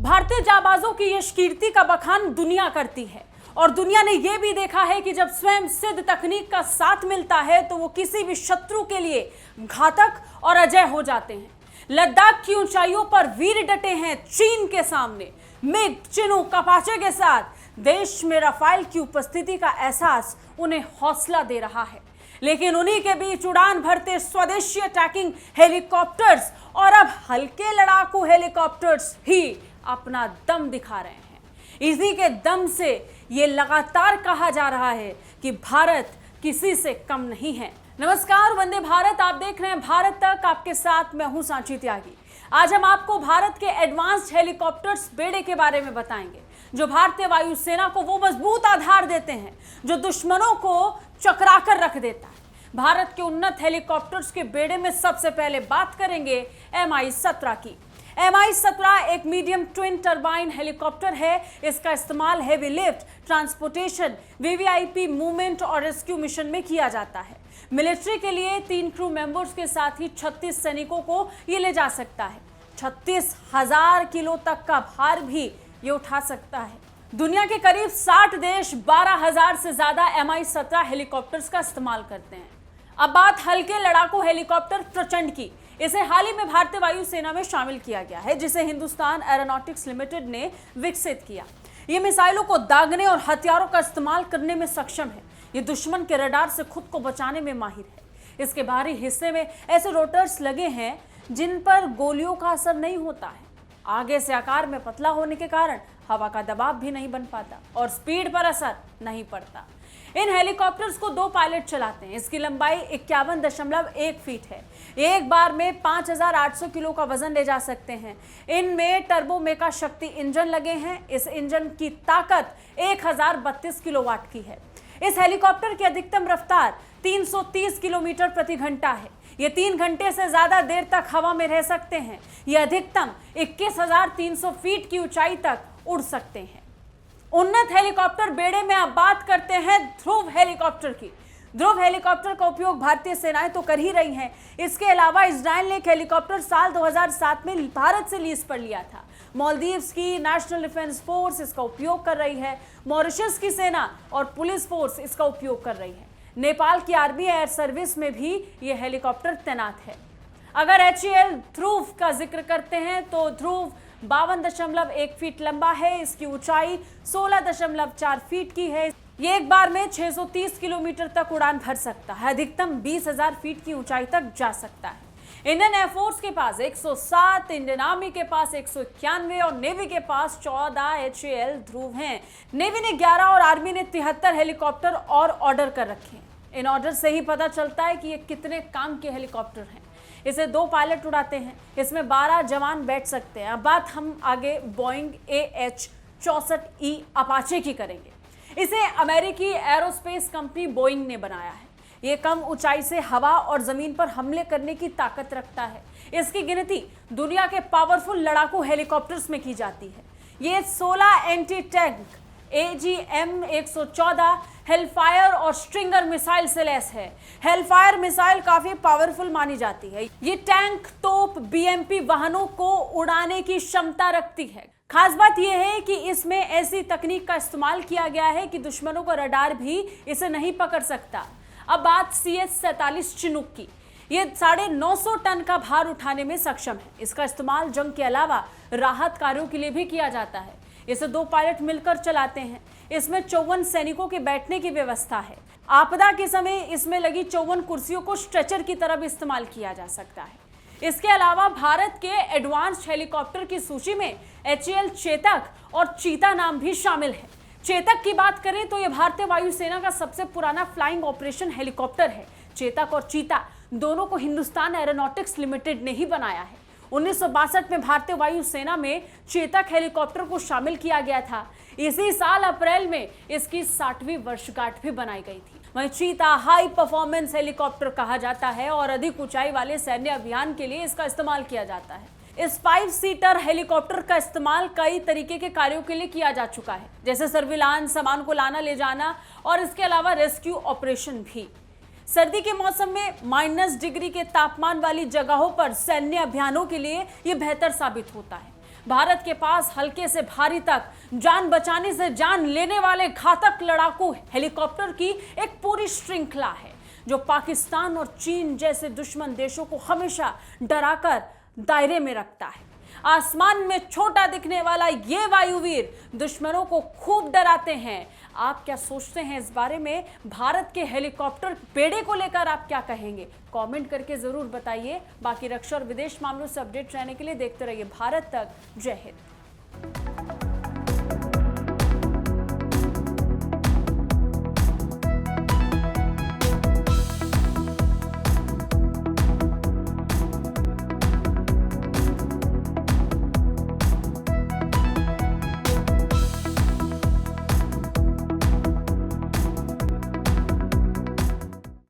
भारतीय जाबाजों की यश कीर्ति का बखान दुनिया करती है और दुनिया ने यह भी देखा है कि जब स्वयं सिद्ध तकनीक का साथ मिलता है तो वो किसी भी शत्रु के लिए घातक और अजय हो जाते हैं। लद्दाख की ऊंचाइयों पर वीर डटे हैं चीन के सामने। मिग, चिनूक, अपाचे के साथ देश में राफेल की उपस्थिति का एहसास उन्हें हौसला दे रहा है। लेकिन उन्हीं के बीच उड़ान भरते स्वदेशी अटैकिंग हेलीकॉप्टर्स और अब हल्के लड़ाकू हेलीकॉप्टर्स ही अपना दम दिखा रहे हैं। इसी के दम से ये लगातार कहा जा रहा है कि भारत किसी से कम नहीं है। नमस्कार, वंदे भारत, आप देख रहे हैं भारत तक। आपके साथ मैं हूं सांची त्यागी। आज हम आपको भारत के एडवांस्ड हेलीकॉप्टर्स बेड़े के बारे में बताएंगे जो भारतीय वायुसेना को वो मजबूत आधार देते हैं जो दुश्मनों को चकरा कर रख देता है। भारत के उन्नत हेलीकॉप्टर्स के बेड़े में सबसे पहले बात करेंगे Mi-17 की। Mi-17 एक मीडियम ट्विन टर्बाइन हेलीकॉप्टर है। इसका इस्तेमाल heavy lift, transportation, VVIP movement और रेस्क्यू मिशन में किया जाता है। मिलिट्री के लिए 3 क्रू मेंबर्स के साथ ही 36 सैनिकों को ये ले जा सकता है। 36,000 किलो तक का भार भी ये उठा सकता है। दुनिया के करीब 60 देश 12,000 से ज्यादा Mi-17 हेलीकॉप्टर्स का इस्तेमाल करते हैं। अब बात हल्के लड़ाकू हेलीकॉप्टर प्रचंड की। इसे हाल ही में भारतीय वायुसेना में शामिल किया गया है जिसे हिंदुस्तान एरोनॉटिक्स लिमिटेड ने विकसित किया। ये मिसाइलों को दागने और हथियारों का इस्तेमाल करने में सक्षम है। ये दुश्मन के रडार से खुद को बचाने में माहिर है। इसके बाहरी हिस्से में ऐसे रोटर्स लगे हैं जिन पर गोलियों का असर नहीं होता है। आगे से आकार में पतला होने के कारण हवा का दबाव भी नहीं बन पाता और स्पीड पर असर नहीं पड़ता। इन हेलीकॉप्टर्स को 2 पायलट चलाते हैं। इसकी लंबाई 51.1 फीट है। एक बार में 5,800 किलो का वजन ले जा सकते हैं। इनमें टर्बोमेका शक्ति इंजन लगे हैं। इस इंजन की ताकत 1032 किलोवाट की है। इस हेलीकॉप्टर की अधिकतम रफ्तार 330 किलोमीटर प्रति घंटा है। ये 3 घंटे से ज्यादा देर तक हवा में रह सकते हैं। ये अधिकतम 21,300 फीट की ऊंचाई तक उड़ सकते हैं। उन्नत हेलीकॉप्टर बेड़े में अब बात करते हैं ध्रुव हेलीकॉप्टर की। ध्रुव हेलीकॉप्टर का उपयोग भारतीय सेनाएं तो कर ही रही हैं। इसके अलावा इजराइल ने एक हेलीकॉप्टर साल 2007 में भारत से लीज पर लिया था। मालदीव्स की नेशनल डिफेंस फोर्स इसका उपयोग कर रही है। मॉरिशस की सेना और पुलिस फोर्स इसका उपयोग कर रही है। नेपाल की आर्मी एयर सर्विस में भी ये हेलीकॉप्टर तैनात है। अगर HAL ध्रुव का जिक्र करते हैं तो ध्रुव 52.1 फीट लंबा है। इसकी ऊंचाई 16.4 फीट की है। ये एक बार में 630 किलोमीटर तक उड़ान भर सकता है। अधिकतम 20,000 फीट की ऊंचाई तक जा सकता है। इंडियन एयरफोर्स के पास 107, इंडियन आर्मी के पास 191 और नेवी के पास 14 HAL ध्रुव हैं। नेवी ने 11 और आर्मी ने 73 हेलीकॉप्टर और ऑर्डर कर रखे हैं। इन ऑर्डर से ही पता चलता है कि ये कितने काम के हेलीकॉप्टर हैं। इसे 2 पायलट उड़ाते हैं। इसमें 12 जवान बैठ सकते हैं। अब बात हम आगे बोइंग AH-64E अपाचे की करेंगे। इसे अमेरिकी एरोस्पेस कंपनी बोइंग ने बनाया है। ये कम ऊंचाई से हवा और जमीन पर हमले करने की ताकत रखता है। इसकी गिनती दुनिया के पावरफुल लड़ाकू हेलीकॉप्टर्स में की जाती है। ये 16 एंटी टैंक AGM-114 हेलफायर और स्ट्रिंगर मिसाइल से लैस है। हेलफायर मिसाइल काफी पावरफुल मानी जाती है। ये टैंक, तोप, BMP वाहनों को उड़ाने की क्षमता रखती है। खास बात यह है कि इसमें ऐसी तकनीक का इस्तेमाल किया गया है कि दुश्मनों का रडार भी इसे नहीं पकड़ सकता। अब बात CH-47 चिनूक की। ये 950 टन का भार उठाने में सक्षम है। इसका इस्तेमाल जंग के अलावा राहत कार्यों के लिए भी किया जाता है। इसे 2 पायलट मिलकर चलाते हैं। इसमें 54 सैनिकों के बैठने की व्यवस्था है। आपदा के समय इसमें लगी 54 कुर्सियों को स्ट्रेचर की तरह भी इस्तेमाल किया जा सकता है। इसके अलावा भारत के एडवांस्ड हेलीकॉप्टर की सूची में HAL चेतक और चीता नाम भी शामिल है। चेतक की बात करें तो यह भारतीय वायुसेना का सबसे पुराना फ्लाइंग ऑपरेशन हेलीकॉप्टर है। चेतक और चीता दोनों को हिंदुस्तान एरोनॉटिक्स लिमिटेड ने ही बनाया है। 1962 में भारतीय वायुसेना में चेतक हेलीकॉप्टर को शामिल किया गया था। इसी साल अप्रैल में इसकी 60वीं वर्षगांठ भी बनाई गई थी। वहीं चीता हाई परफॉर्मेंस हेलीकॉप्टर कहा जाता है और अधिक ऊंचाई वाले सैन्य अभियान के लिए इसका इस्तेमाल किया जाता है। इस 5 सीटर हेलीकॉप्टर का इस्तेमाल कई तरीके के कार्यों के लिए किया जा चुका है, जैसे सर्विलांस, सामान को लाना ले जाना और इसके अलावा रेस्क्यू ऑपरेशन भी। सर्दी के मौसम में -डिग्री के तापमान वाली जगहों पर सैन्य अभियानों के लिए यह बेहतर साबित होता है। भारत के पास हल्के से भारी तक जान बचाने से जान लेने वाले घातक लड़ाकू हेलीकॉप्टर की एक पूरी श्रृंखला है, जो पाकिस्तान और चीन जैसे दुश्मन देशों को हमेशा डराकर दायरे में रखता है। आसमान में छोटा दिखने वाला ये वायुवीर दुश्मनों को खूब डराते हैं। आप क्या सोचते हैं इस बारे में? भारत के हेलीकॉप्टर बेड़े को लेकर आप क्या कहेंगे? कमेंट करके जरूर बताइए। बाकी रक्षा और विदेश मामलों से अपडेट रहने के लिए देखते रहिए भारत तक। जय हिंद।